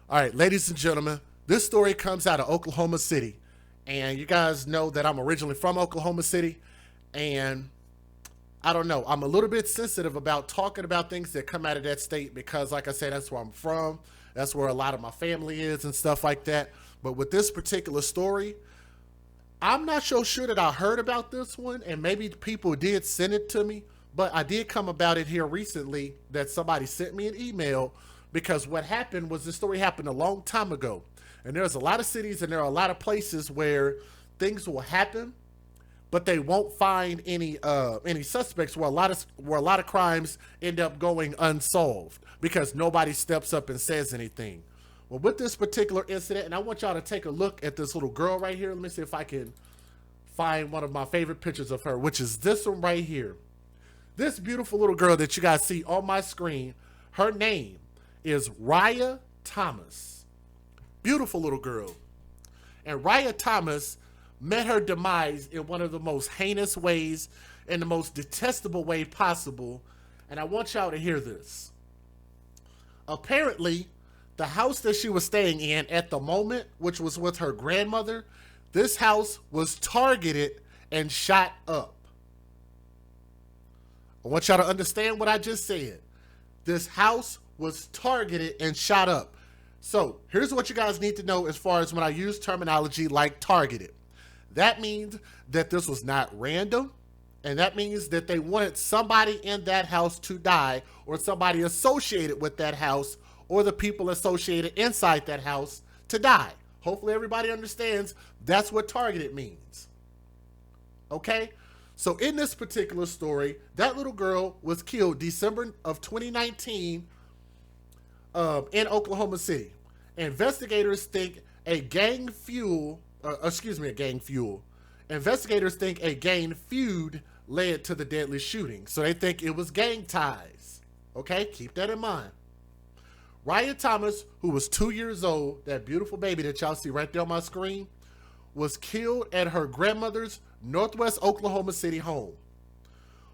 All right, ladies and gentlemen, this story comes out of Oklahoma City. And you guys know that I'm originally from Oklahoma City. And I don't know, I'm a little bit sensitive about talking about things that come out of that state because, like I said, that's where I'm from. That's where a lot of my family is and stuff like that. But with this particular story, I'm not so sure that I heard about this one, and maybe people did send it to me, but I did come about it here recently that somebody sent me an email because what happened was this story happened a long time ago. And there's a lot of cities and there are a lot of places where things will happen, but they won't find any suspects where a lot of crimes end up going unsolved because nobody steps up and says anything. Well, with this particular incident, and I want y'all to take a look at this little girl right here. Let me see if I can find one of my favorite pictures of her, which is this one right here. This beautiful little girl that you guys see on my screen, her name is Riah Thomas. Beautiful little girl. And Riah Thomas met her demise in one of the most heinous ways, in the most detestable way possible. And I want y'all to hear this. Apparently, the house that she was staying in at the moment, which was with her grandmother, this house was targeted and shot up. I want y'all to understand what I just said. This house was targeted and shot up. So here's what you guys need to know as far as when I use terminology like targeted. That means that this was not random, and that means that they wanted somebody in that house to die, or somebody associated with that house, or the people associated inside that house to die. Hopefully everybody understands that's what targeted means. Okay? So in this particular story, that little girl was killed December of 2019 in Oklahoma City. Investigators think a gang fuel, a gang fuel. Investigators think a gang feud led to the deadly shooting. So they think it was gang ties. Okay? Keep that in mind. Riah Thomas, who was 2 years old, that beautiful baby that y'all see right there on my screen, was killed at her grandmother's Northwest Oklahoma City home.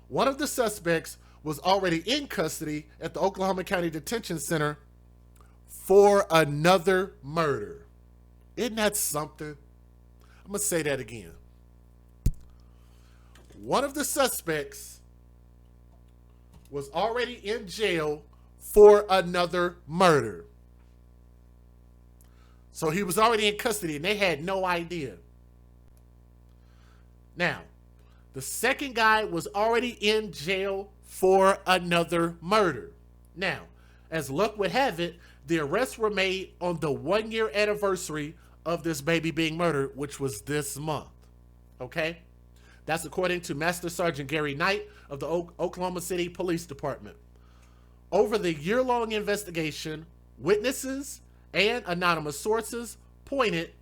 One of the suspects was already in custody at the Oklahoma County Detention Center for another murder. Isn't that something? I'm going to say that again. One of the suspects was already in jail for another murder. So he was already in custody and they had no idea. Now, the second guy was already in jail for another murder. Now, as luck would have it, the arrests were made on the 1 year anniversary of this baby being murdered, which was this month. Okay? That's according to Master Sergeant Gary Knight of the Oklahoma City Police Department. Over the year-long investigation, witnesses and anonymous sources pointed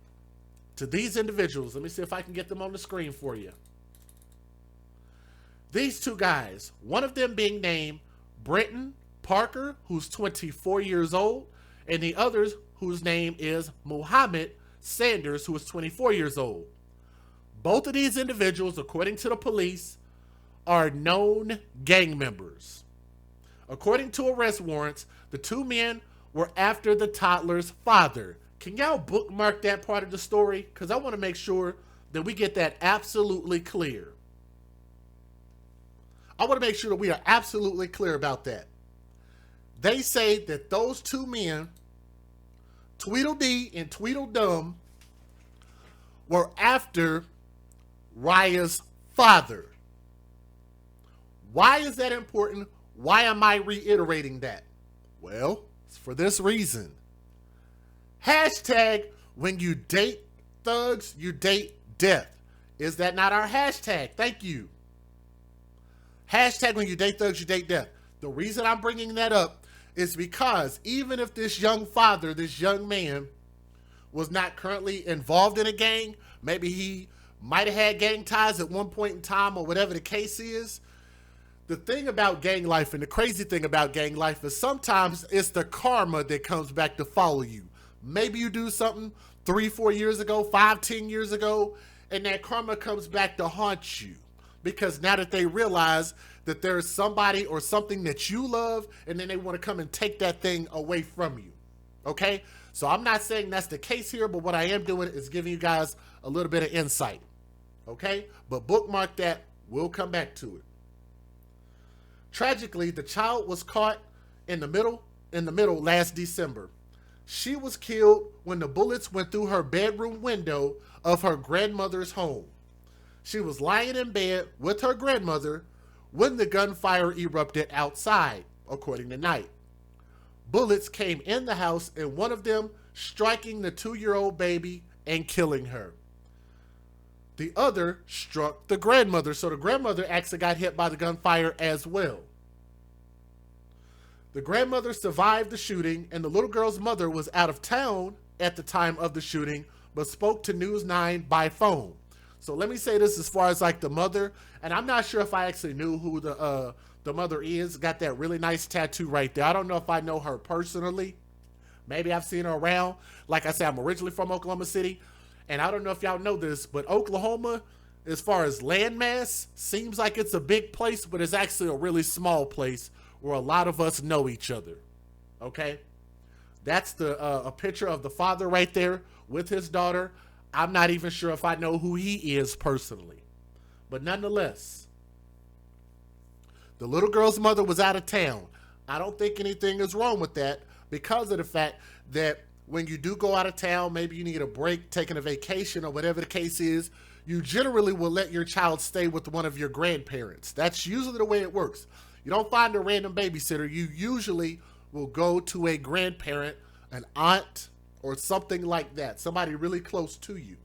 to these individuals. Let me see if I can get them on the screen for you. These two guys, one of them being named Brenton Parker, who's 24 years old, and the other whose name is Muhammad Sanders, who is 24 years old. Both of these individuals, according to the police, are known gang members. According to arrest warrants, the two men were after the toddler's father. Can y'all bookmark that part of the story? Because I want to make sure that we get that absolutely clear. I want to make sure that we are absolutely clear about that. They say that those two men, Tweedledee and Tweedledum, were after Riah's father. Why is that important? Why am I reiterating that? Well, it's for this reason. Hashtag when you date thugs, you date death. Is that not our hashtag? Thank you. Hashtag when you date thugs, you date death. The reason I'm bringing that up is because even if this young father, this young man, was not currently involved in a gang, maybe he might have had gang ties at one point in time or whatever the case is, the thing about gang life and the crazy thing about gang life is sometimes it's the karma that comes back to follow you. Maybe you do something 3-4 years ago, 5-10 years ago, and that karma comes back to haunt you. Because now that they realize that there's somebody or something that you love, and then they want to come and take that thing away from you. Okay? So I'm not saying that's the case here, but what I am doing is giving you guys a little bit of insight. Okay? But bookmark that. We'll come back to it. Tragically, the child was caught in the middle last December. She was killed when the bullets went through her bedroom window of her grandmother's home. She was lying in bed with her grandmother when the gunfire erupted outside, according to Knight. Bullets came in the house, and one of them striking the 2-year-old baby and killing her. The other struck the grandmother, so the grandmother actually got hit by the gunfire as well. The grandmother survived the shooting, and the little girl's mother was out of town at the time of the shooting, but spoke to News 9 by phone. So let me say this as far as like the mother, and I'm not sure if I actually knew who the mother is. Got that really nice tattoo right there. I don't know if I know her personally. Maybe I've seen her around. Like I said, I'm originally from Oklahoma City, and I don't know if y'all know this, but Oklahoma, as far as landmass, seems like it's a big place, but it's actually a really small place where a lot of us know each other. Okay? That's a picture of the father right there with his daughter. I'm not even sure if I know who he is personally. But nonetheless, the little girl's mother was out of town. I don't think anything is wrong with that because of the fact that when you do go out of town, maybe you need a break, taking a vacation, or whatever the case is, you generally will let your child stay with one of your grandparents. That's usually the way it works. You don't find a random babysitter. You usually will go to a grandparent, an aunt, or something like that. Somebody really close to you.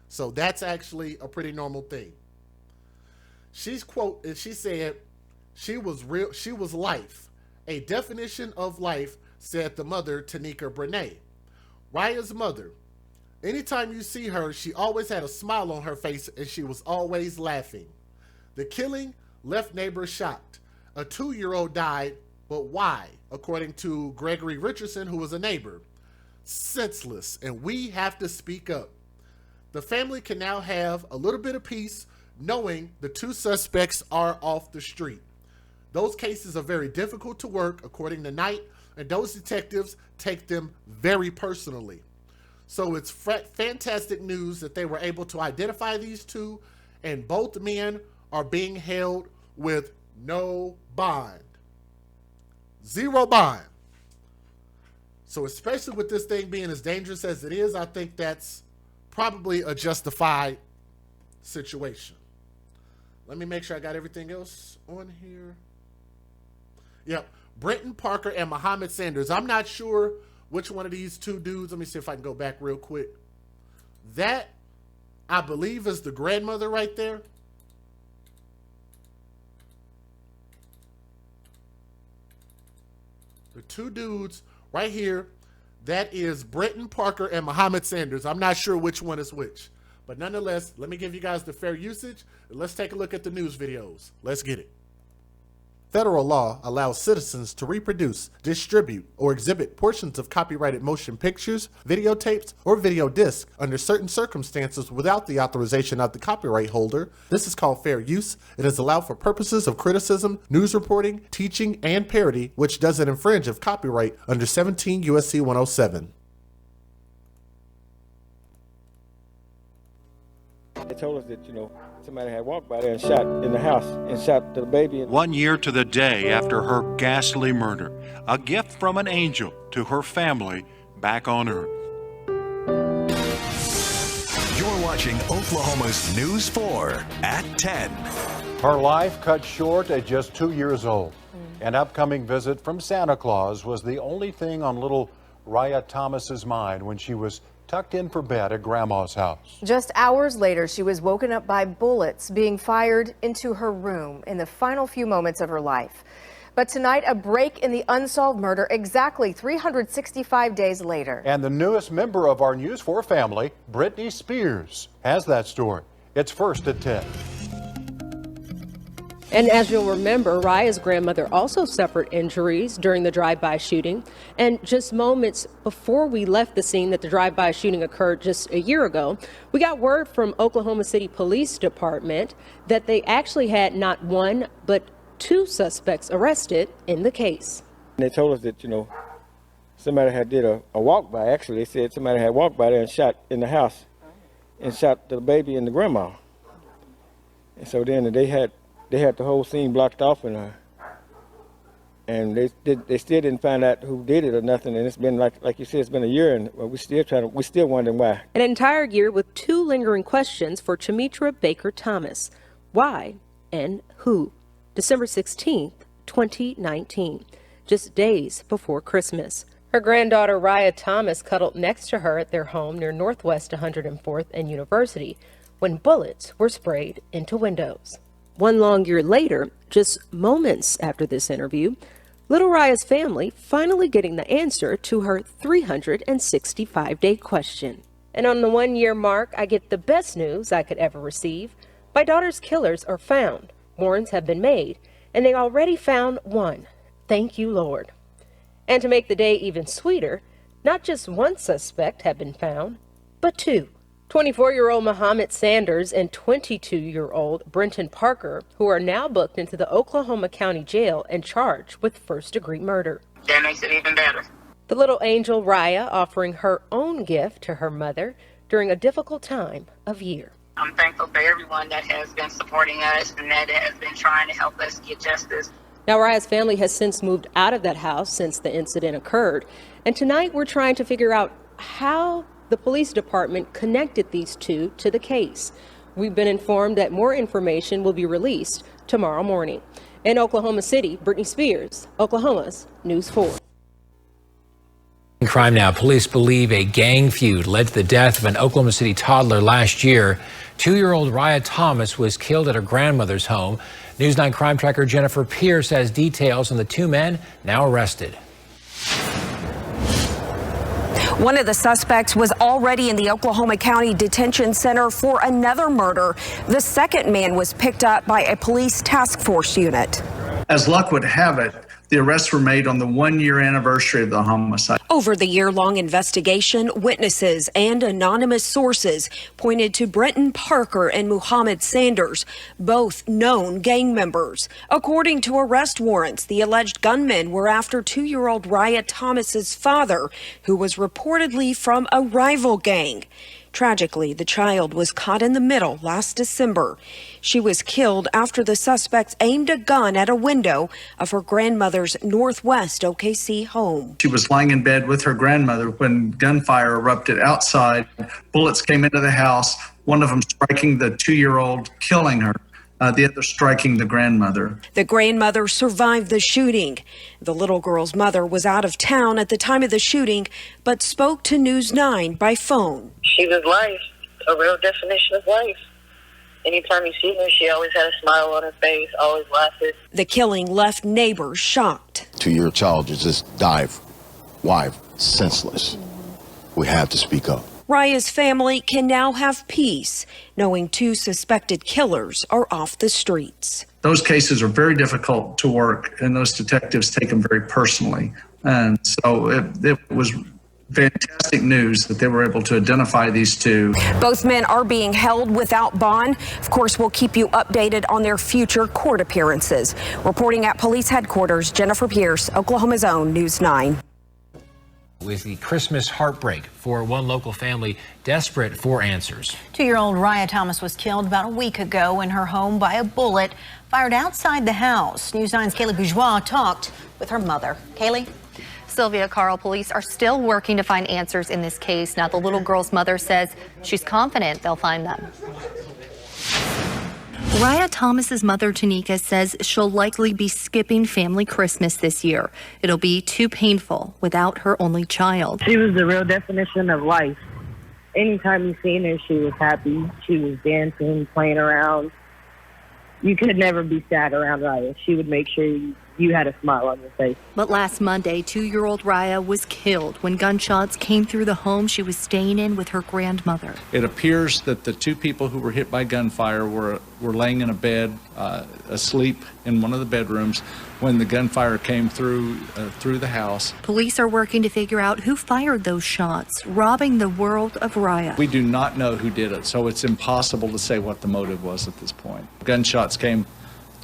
So that's actually a pretty normal thing. She said, she was life. A definition of life, said the mother, Tanika Brene. Riah's mother. Anytime you see her, she always had a smile on her face and she was always laughing. The killing left neighbors shocked. A 2-year-old died, but why? According to Gregory Richardson, who was a neighbor. Senseless, and we have to speak up. The family can now have a little bit of peace knowing the 2 suspects are off the street. Those cases are very difficult to work, according to Knight, and those detectives take them very personally. So it's fantastic news that they were able to identify these 2, and both men are being held with no bond. 0 bond. So especially with this thing being as dangerous as it is, I think that's probably a justified situation. Let me make sure I got everything else on here. Yep. Brenton Parker and Muhammad Sanders. I'm not sure which one of these 2 dudes. Let me see if I can go back real quick. That, I believe, is the grandmother right there. The 2 dudes right here, that is Brenton Parker and Muhammad Sanders. I'm not sure which one is which. But nonetheless, let me give you guys the fair usage, and let's take a look at the news videos. Let's get it. Federal law allows citizens to reproduce, distribute, or exhibit portions of copyrighted motion pictures, videotapes, or video discs under certain circumstances without the authorization of the copyright holder. This is called fair use. It is allowed for purposes of criticism, news reporting, teaching, and parody, which doesn't infringe of copyright under 17 U.S.C. 107. They told us that, somebody had walked by there and shot in the house and shot the baby. 1 year to the day after her ghastly murder, a gift from an angel to her family back on Earth. You're watching Oklahoma's News 4 at 10. Her life cut short at just 2 years old. An upcoming visit from Santa Claus was the only thing on little Riah Thomas's mind when she was tucked in for bed at Grandma's house. Just hours later, she was woken up by bullets being fired into her room in the final few moments of her life. But tonight, a break in the unsolved murder exactly 365 days later. And the newest member of our News 4 family, Britney Spears, has that story. It's first at 10. And as you'll remember, Riah's grandmother also suffered injuries during the drive-by shooting. And just moments before we left the scene that the drive-by shooting occurred just a year ago, we got word from Oklahoma City Police Department that they actually had not 1, but 2 suspects arrested in the case. They told us that, somebody had did a walk by. Actually, they said somebody had walked by there and shot in the house and shot the baby and the grandma. And so then they had the whole scene blocked off, and they still didn't find out who did it or nothing. And it's been like you said, it's been a year, and we're still wondering why. An entire year with 2 lingering questions for Chamitra Baker Thomas. Why and who? December 16th, 2019, just days before Christmas. Her granddaughter Riah Thomas cuddled next to her at their home near Northwest 104th and University when bullets were sprayed into windows. 1 long year later, just moments after this interview, little Riah's family finally getting the answer to her 365-day question. And on the 1-year mark, I get the best news I could ever receive. My daughter's killers are found. Warrants have been made, and they already found 1. Thank you, Lord. And to make the day even sweeter, not just 1 suspect have been found, but 2. 24-year-old Muhammad Sanders and 22-year-old Brenton Parker, who are now booked into the Oklahoma County Jail and charged with first-degree murder. That makes it even better. The little angel Riah offering her own gift to her mother during a difficult time of year. I'm thankful for everyone that has been supporting us and that has been trying to help us get justice. Now, Riah's family has since moved out of that house since the incident occurred. And tonight we're trying to figure out how the police department connected these 2 to the case. We've been informed that more information will be released tomorrow morning. In Oklahoma City, Brittany Spears, Oklahoma's News 4. Crime now. Police believe a gang feud led to the death of an Oklahoma City toddler last year. 2-year-old Riah Thomas was killed at her grandmother's home. News 9 crime tracker Jennifer Pierce has details on the 2 men now arrested. One of the suspects was already in the Oklahoma County Detention Center for another murder. The second man was picked up by a police task force unit. As luck would have it, the arrests were made on the 1-year anniversary of the homicide. Over the year-long investigation, witnesses and anonymous sources pointed to Brenton Parker and Muhammad Sanders, both known gang members. According to arrest warrants, the alleged gunmen were after 2-year-old Riah Thomas's father, who was reportedly from a rival gang. Tragically, the child was caught in the middle last December. She was killed after the suspects aimed a gun at a window of her grandmother's Northwest OKC home. She was lying in bed with her grandmother when gunfire erupted outside. Bullets came into the house, one of them striking the 2-year-old, killing her. The other striking the grandmother. The grandmother survived the shooting. The little girl's mother was out of town at the time of the shooting, but spoke to News 9 by phone. She was life, a real definition of life. Anytime you see her, she always had a smile on her face, always laughing. The killing left neighbors shocked. 2-year child just died, wife, senseless. We have to speak up. Riah's family can now have peace, knowing 2 suspected killers are off the streets. Those cases are very difficult to work, and those detectives take them very personally. And so it was fantastic news that they were able to identify these 2. Both men are being held without bond. Of course, we'll keep you updated on their future court appearances. Reporting at police headquarters, Jennifer Pierce, Oklahoma's own News 9. With the Christmas heartbreak for one local family desperate for answers. 2-year-old Riah Thomas was killed about a week ago in her home by a bullet fired outside the house. News 9's Kaylee Bourgeois talked with her mother. Kaylee? Sylvia, Carl, police are still working to find answers in this case. Now, the little girl's mother says she's confident they'll find them. Riah Thomas's mother, Tanika, says she'll likely be skipping family Christmas this year. It'll be too painful without her only child. She was the real definition of life. Anytime you seen her, she was happy. She was dancing, playing around. You could never be sad around Riah. She would make sure you had a smile on your face. But last Monday, 2-year-old Riah was killed when gunshots came through the home she was staying in with her grandmother. It appears that the 2 people who were hit by gunfire were laying in a bed, asleep in one of the bedrooms when the gunfire came through the house. Police are working to figure out who fired those shots, robbing the world of Riah. We do not know who did it, so it's impossible to say what the motive was at this point. Gunshots came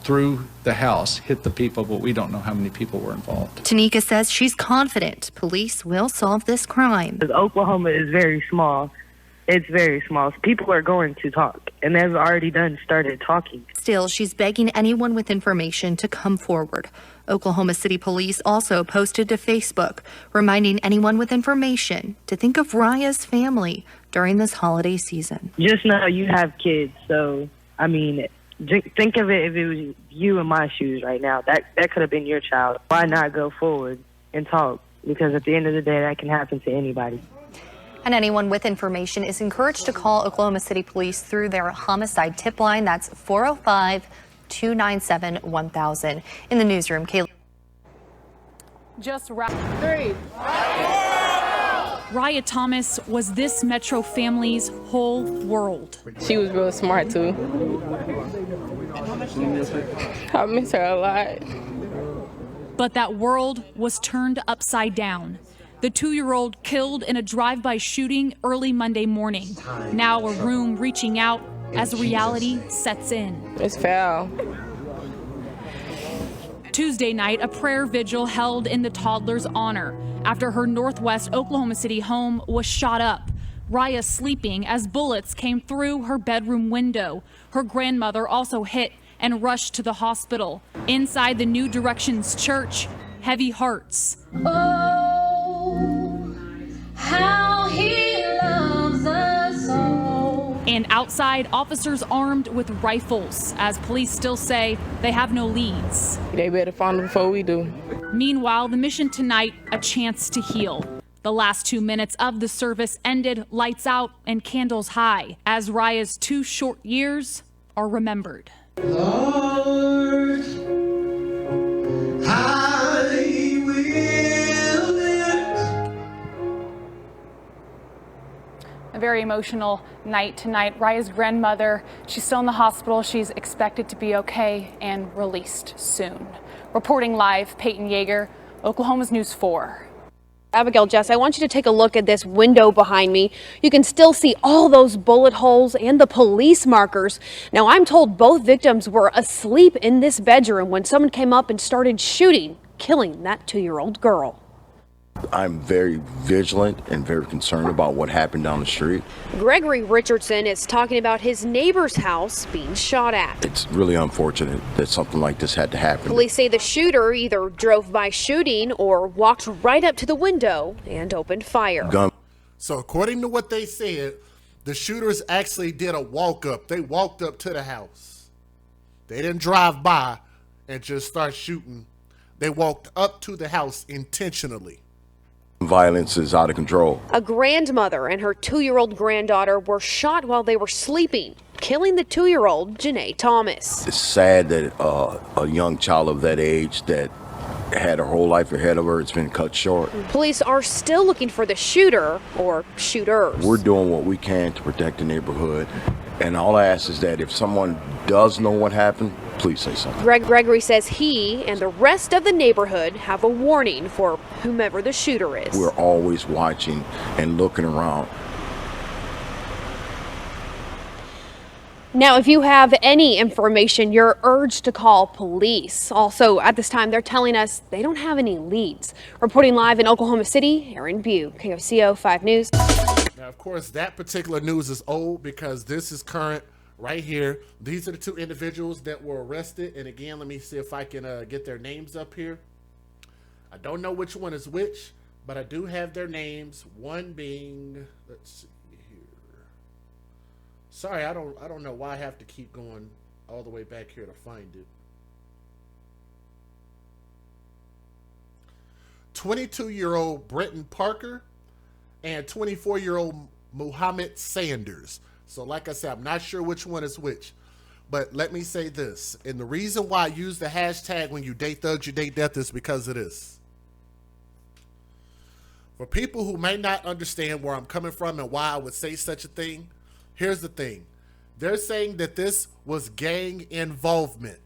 through the house, hit the people, but we don't know how many people were involved. Tanika says she's confident police will solve this crime. Oklahoma is very small. It's very small. People are going to talk, and they've already started talking. Still, she's begging anyone with information to come forward. Oklahoma City Police also posted to Facebook, reminding anyone with information to think of Riah's family during this holiday season. Just know you have kids, so, I mean, think of it if it was you in my shoes right now. That could have been your child. Why not go forward and talk? Because at the end of the day, that can happen to anybody. And anyone with information is encouraged to call Oklahoma City Police through their homicide tip line. That's 405-297-1000. In the newsroom, Kaylee. Just wrap 3. Riah Thomas was this Metro family's whole world. She was real smart too. I miss her a lot. But that world was turned upside down. The 2-year-old killed in a drive-by shooting early Monday morning. Now a room reaching out as reality sets in. It's foul. Tuesday night, a prayer vigil held in the toddler's honor after her Northwest Oklahoma City home was shot up. Riah sleeping as bullets came through her bedroom window. Her grandmother also hit and rushed to the hospital. Inside the New Directions Church, heavy hearts. How he loves us all. And outside, officers armed with rifles, as police still say they have no leads. They better find them before we do. Meanwhile, the mission tonight, a chance to heal. The last 2 minutes of the service ended lights out and candles high, as Riah's 2 short years are remembered. Lord, I will live. A very emotional night tonight. Riah's grandmother, she's still in the hospital. She's expected to be okay and released soon. Reporting live, Peyton Yeager, Oklahoma's News 4. Abigail, Jess, I want you to take a look at this window behind me. You can still see all those bullet holes and the police markers. Now, I'm told both victims were asleep in this bedroom when someone came up and started shooting, killing that 2-year-old girl. I'm very vigilant and very concerned about what happened down the street. Gregory Richardson is talking about his neighbor's house being shot at. It's really unfortunate that something like this had to happen. Police say the shooter either drove by shooting or walked right up to the window and opened fire. So according to what they said, the shooters actually did a walk up. They walked up to the house. They didn't drive by and just start shooting. They walked up to the house intentionally. Violence is out of control. A grandmother and her 2-year-old granddaughter were shot while they were sleeping, killing the 2-year-old Riah Thomas. It's sad that a young child of that age that had her whole life ahead of her, it's been cut short. Police are still looking for the shooter or shooters. We're doing what we can to protect the neighborhood. And all I ask is that if someone does know what happened, please say something. Gregory says he and the rest of the neighborhood have a warning for whomever the shooter is. We're always watching and looking around. Now, if you have any information, you're urged to call police. Also, at this time, they're telling us they don't have any leads. Reporting live in Oklahoma City, Aaron Bew, KFCO 5 News. Now, of course, that particular news is old because this is current right here. These are the 2 individuals that were arrested. And again, let me see if I can get their names up here. I don't know which one is which, but I do have their names. One being, let's see here. Sorry, I don't know why I have to keep going all the way back here to find it. 22-year-old Brenton Parker and 24-year-old Muhammad Sanders. So like I said, I'm not sure which one is which. But let me say this. And the reason why I use the hashtag when you date thugs, you date death is because of this. For people who may not understand where I'm coming from and why I would say such a thing, here's the thing. They're saying that this was gang involvement.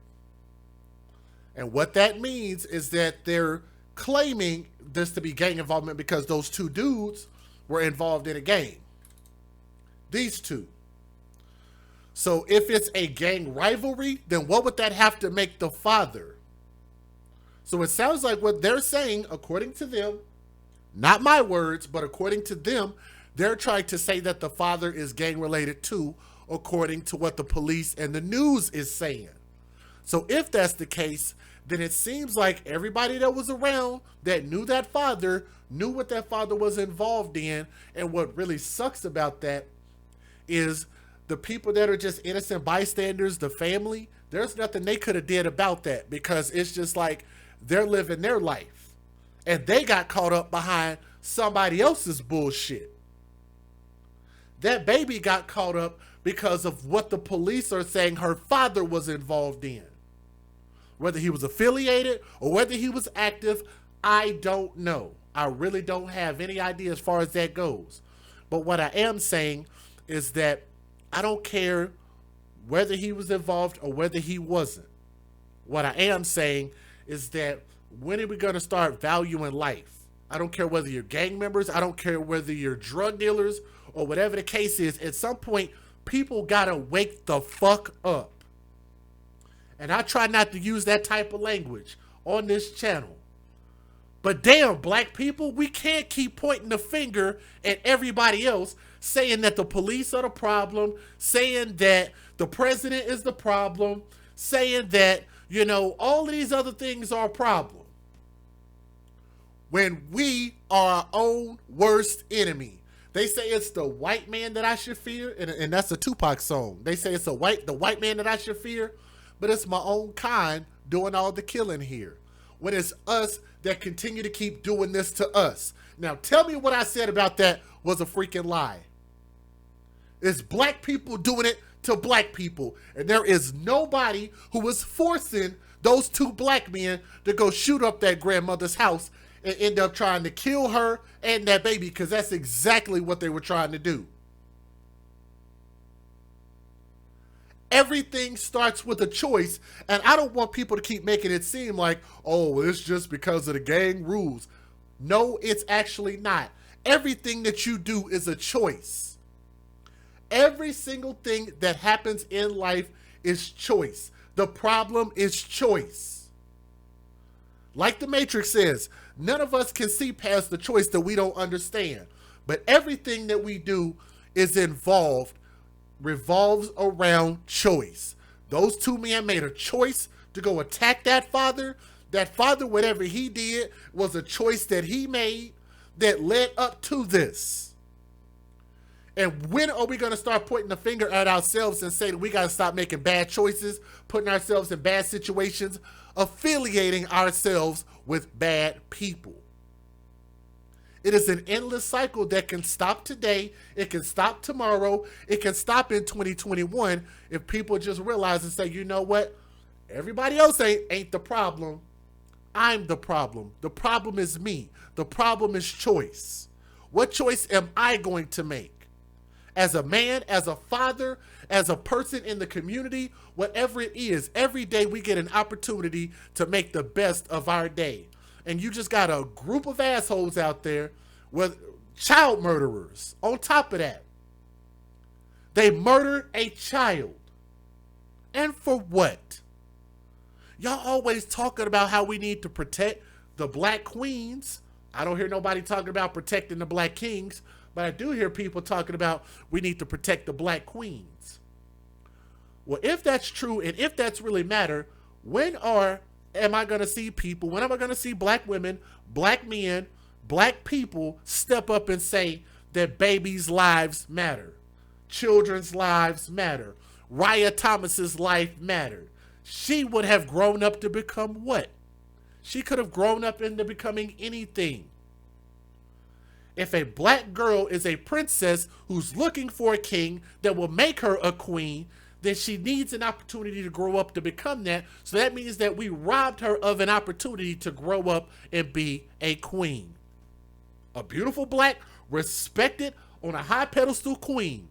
And what that means is that they're claiming this to be gang involvement because those 2 dudes were involved in a gang. These 2. So if it's a gang rivalry, then what would that have to make the father? So it sounds like what they're saying, according to them, not my words, but according to them, they're trying to say that the father is gang related too, according to what the police and the news is saying. So if that's the case, then it seems like everybody that was around that knew that father knew what that father was involved in. And what really sucks about that is the people that are just innocent bystanders, the family, there's nothing they could have did about that, because it's just like they're living their life and they got caught up behind somebody else's bullshit. That baby got caught up because of what the police are saying her father was involved in. Whether he was affiliated or whether he was active, I don't know. I really don't have any idea as far as that goes. But what I am saying is that I don't care whether he was involved or whether he wasn't. What I am saying is that when are we going to start valuing life? I don't care whether you're gang members. I don't care whether you're drug dealers or whatever the case is. At some point, people got to wake the fuck up. And I try not to use that type of language on this channel. But damn, black people, we can't keep pointing the finger at everybody else, saying that the police are the problem, saying that the president is the problem, saying that, you know, all of these other things are a problem. When we are our own worst enemy. They say it's the white man that I should fear, and that's a Tupac song. They say it's the white man that I should fear, but it's my own kind doing all the killing here. When it's us that continue to keep doing this to us. Now tell me what I said about that was a freaking lie. It's black people doing it to black people. And there is nobody who is forcing those two black men to go shoot up that grandmother's house and end up trying to kill her and that baby, because that's exactly what they were trying to do. Everything starts with a choice, and I don't want people to keep making it seem like, oh, it's just because of the gang rules. No, it's actually not. Everything that you do is a choice. Every single thing that happens in life is choice. The problem is choice. Like the Matrix says, none of us can see past the choice that we don't understand. But everything that we do is revolves around choice. Those two men made a choice to go attack that father. That father, whatever he did, was a choice that he made that led up to this. And when are we going to start pointing the finger at ourselves and say that we got to stop making bad choices, putting ourselves in bad situations, affiliating ourselves with bad people? It is an endless cycle that can stop today. It can stop tomorrow. It can stop in 2021 if people just realize and say, you know what? Everybody else ain't the problem. I'm the problem. The problem is me. The problem is choice. What choice am I going to make? As a man, as a father, as a person in the community, whatever it is, every day we get an opportunity to make the best of our day. And you just got a group of assholes out there with child murderers. On top of that, they murdered a child. And for what? Y'all always talking about how we need to protect the black queens. I don't hear nobody talking about protecting the black kings, but I do hear people talking about we need to protect the black queens. Well, if that's true and if that's really matter, when am I going to see people, when am I going to see black women, black men, black people step up and say that babies' lives matter, children's lives matter, Riah Thomas's life mattered? She would have grown up to become what? She could have grown up into becoming anything. If a black girl is a princess who's looking for a king that will make her a queen, then she needs an opportunity to grow up to become that. So that means that we robbed her of an opportunity to grow up and be a queen. A beautiful black, respected, on a high pedestal queen.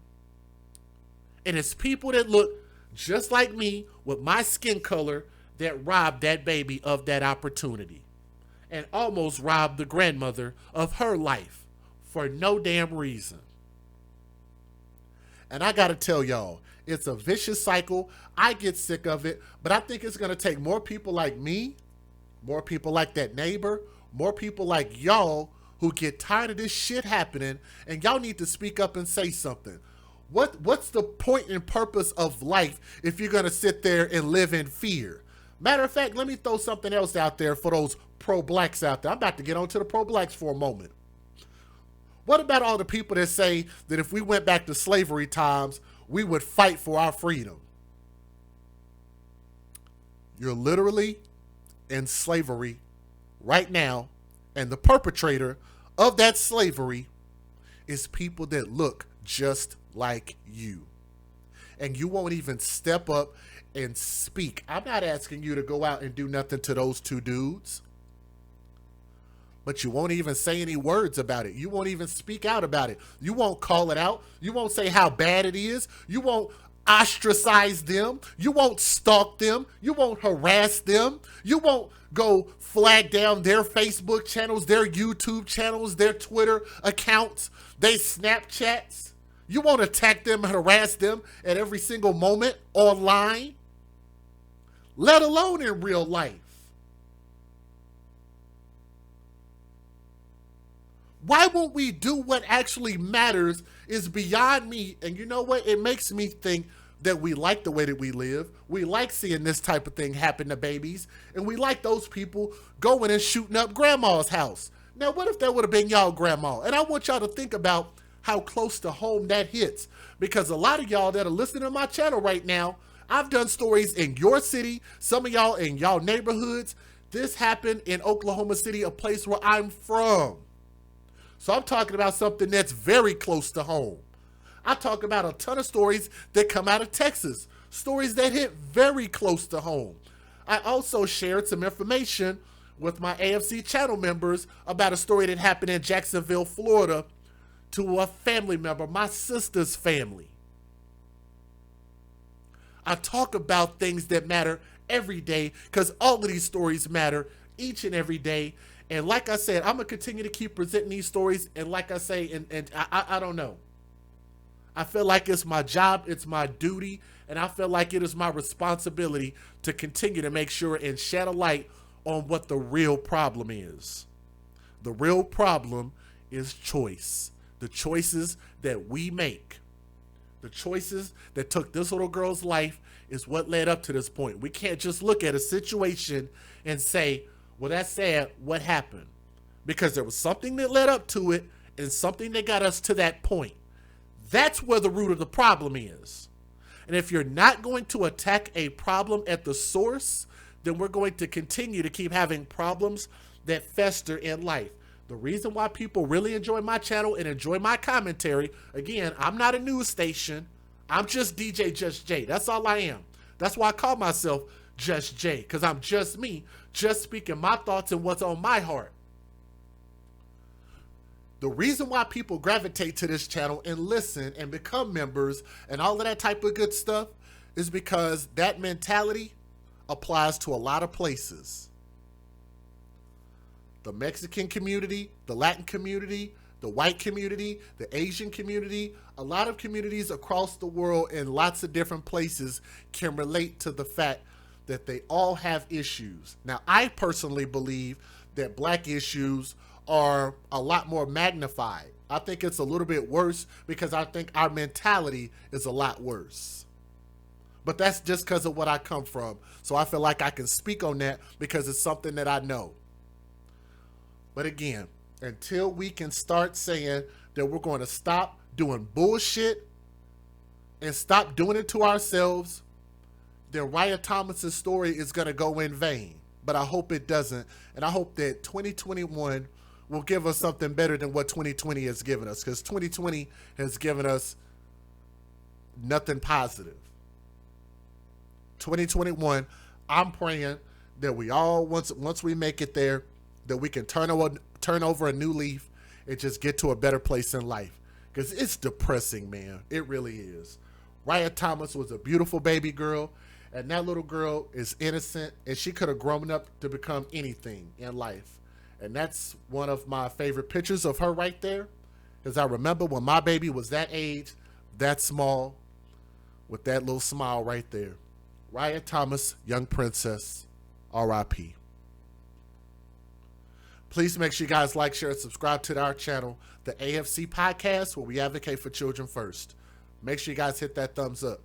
And it's people that look just like me with my skin color that robbed that baby of that opportunity. And almost robbed the grandmother of her life for no damn reason. And I got to tell y'all, it's a vicious cycle. I get sick of it, but I think it's going to take more people like me, more people like that neighbor, more people like y'all who get tired of this shit happening, and y'all need to speak up and say something. What's the point and purpose of life if you're going to sit there and live in fear? Matter of fact, let me throw something else out there for those pro-blacks out there. I'm about to get on to the pro-blacks for a moment. What about all the people that say that if we went back to slavery times, we would fight for our freedom? You're literally in slavery right now, and the perpetrator of that slavery is people that look just like you. And you won't even step up and speak. I'm not asking you to go out and do nothing to those two dudes, but you won't even say any words about it. You won't even speak out about it. You won't call it out. You won't say how bad it is. You won't ostracize them. You won't stalk them. You won't harass them. You won't go flag down their Facebook channels, their YouTube channels, their Twitter accounts, their Snapchats. You won't attack them and harass them at every single moment online, let alone in real life. Why won't we do what actually matters is beyond me. And you know what? It makes me think that we like the way that we live. We like seeing this type of thing happen to babies. And we like those people going and shooting up grandma's house. Now, what if that would have been y'all grandma? And I want y'all to think about how close to home that hits. Because a lot of y'all that are listening to my channel right now, I've done stories in your city, some of y'all in y'all neighborhoods. This happened in Oklahoma City, a place where I'm from. So I'm talking about something that's very close to home. I talk about a ton of stories that come out of Texas, stories that hit very close to home. I also shared some information with my AFC channel members about a story that happened in Jacksonville, Florida, to a family member, my sister's family. I talk about things that matter every day because all of these stories matter each and every day. And like I said, I'm going to continue to keep presenting these stories. And like I say, I don't know. I feel like it's my job, it's my duty, and I feel like it is my responsibility to continue to make sure and shed a light on what the real problem is. The real problem is choice. The choices that we make. The choices that took this little girl's life is what led up to this point. We can't just look at a situation and say, well, that's sad, what happened? Because there was something that led up to it and something that got us to that point. That's where the root of the problem is. And if you're not going to attack a problem at the source, then we're going to continue to keep having problems that fester in life. The reason why people really enjoy my channel and enjoy my commentary, again, I'm not a news station. I'm just DJ Just Jay. That's all I am. That's why I call myself Just Jay, because I'm just me, just speaking my thoughts and what's on my heart. The reason why people gravitate to this channel and listen and become members and all of that type of good stuff is because that mentality applies to a lot of places. The Mexican community, the Latin community, the white community, the Asian community, a lot of communities across the world in lots of different places can relate to the fact that they all have issues. Now, I personally believe that black issues are a lot more magnified. I think it's a little bit worse because I think our mentality is a lot worse. But that's just because of what I come from. So I feel like I can speak on that because it's something that I know. But again, until we can start saying that we're going to stop doing bullshit and stop doing it to ourselves, then Riah Thomas's story is going to go in vain. But I hope it doesn't. And I hope that 2021 will give us something better than what 2020 has given us, because 2020 has given us nothing positive. 2021, I'm praying that we all, once we make it there, that we can turn over a new leaf and just get to a better place in life. Because it's depressing, man. It really is. Riah Thomas was a beautiful baby girl, and that little girl is innocent, and she could have grown up to become anything in life. And that's one of my favorite pictures of her right there, because I remember when my baby was that age, that small, with that little smile right there. Riah Thomas, young princess, R.I.P. Please make sure you guys like, share, and subscribe to our channel, the AFC Podcast, where we advocate for children first. Make sure you guys hit that thumbs up.